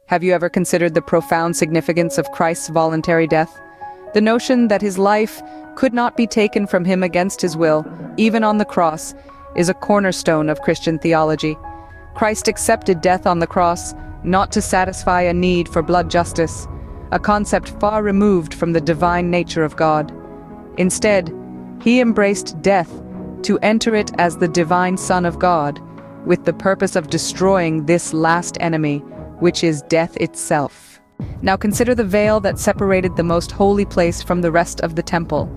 Have you ever considered the profound significance of Christ's voluntary death? The notion that his life could not be taken from him against his will, even on the cross, is a cornerstone of Christian theology. Christ accepted death on the cross, not to satisfy a need for blood justice, a concept far removed from the divine nature of God. Instead, he embraced death to enter it as the divine Son of God, with the purpose of destroying this last enemy, which is death itself. Now consider the veil that separated the most holy place from the rest of the temple.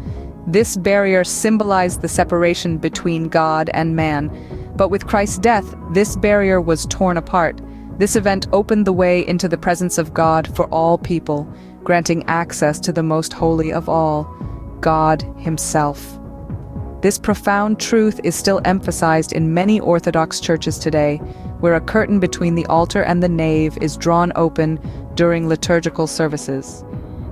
This barrier symbolized the separation between God and man. But with Christ's death, this barrier was torn apart. This event opened the way into the presence of God for all people, granting access to the most holy of all, God Himself. This profound truth is still emphasized in many Orthodox churches today, where a curtain between the altar and the nave is drawn open during liturgical services.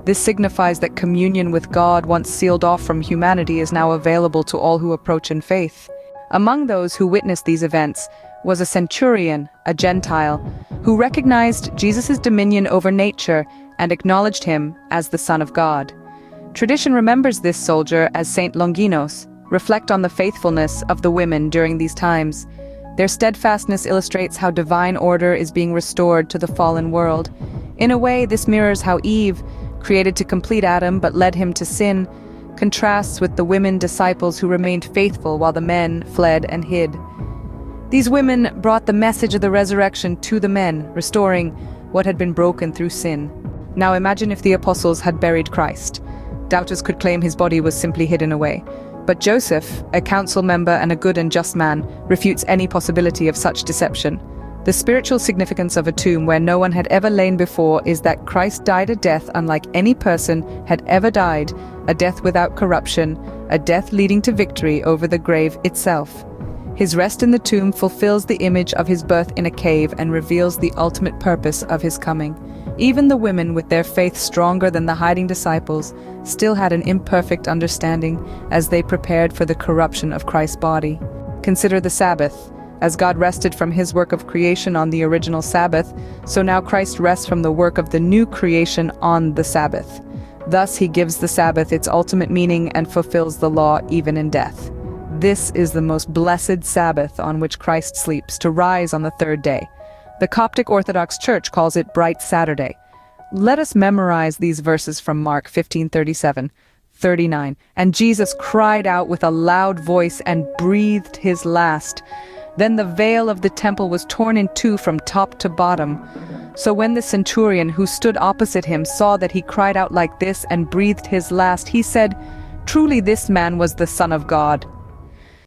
This signifies that communion with God, once sealed off from humanity, is now available to all who approach in faith. Among those who witnessed these events was a centurion, a Gentile, who recognized Jesus' dominion over nature and acknowledged him as the Son of God. Tradition remembers this soldier as Saint Longinos. Reflect on the faithfulness of the women during these times. Their steadfastness illustrates how divine order is being restored to the fallen world. In a way, this mirrors how Eve, created to complete Adam but led him to sin, contrasts with the women disciples who remained faithful while the men fled and hid. These women brought the message of the resurrection to the men, restoring what had been broken through sin. Now imagine if the apostles had buried Christ. Doubters could claim his body was simply hidden away. But Joseph, a council member and a good and just man, refutes any possibility of such deception. The spiritual significance of a tomb where no one had ever lain before is that Christ died a death unlike any person had ever died, a death without corruption, a death leading to victory over the grave itself. His rest in the tomb fulfills the image of his birth in a cave and reveals the ultimate purpose of his coming. Even the women, with their faith stronger than the hiding disciples, still had an imperfect understanding as they prepared for the corruption of Christ's body. Consider the Sabbath. As God rested from his work of creation on the original Sabbath, so now Christ rests from the work of the new creation on the Sabbath. Thus he gives the Sabbath its ultimate meaning and fulfills the law even in death. This is the most blessed Sabbath on which Christ sleeps, to rise on the third day. The Coptic Orthodox Church calls it Bright Saturday. Let us memorize these verses from Mark 15:37-39. And Jesus cried out with a loud voice and breathed his last. Then the veil of the temple was torn in two from top to bottom. So when the centurion who stood opposite him saw that he cried out like this and breathed his last, he said, "Truly this man was the Son of God."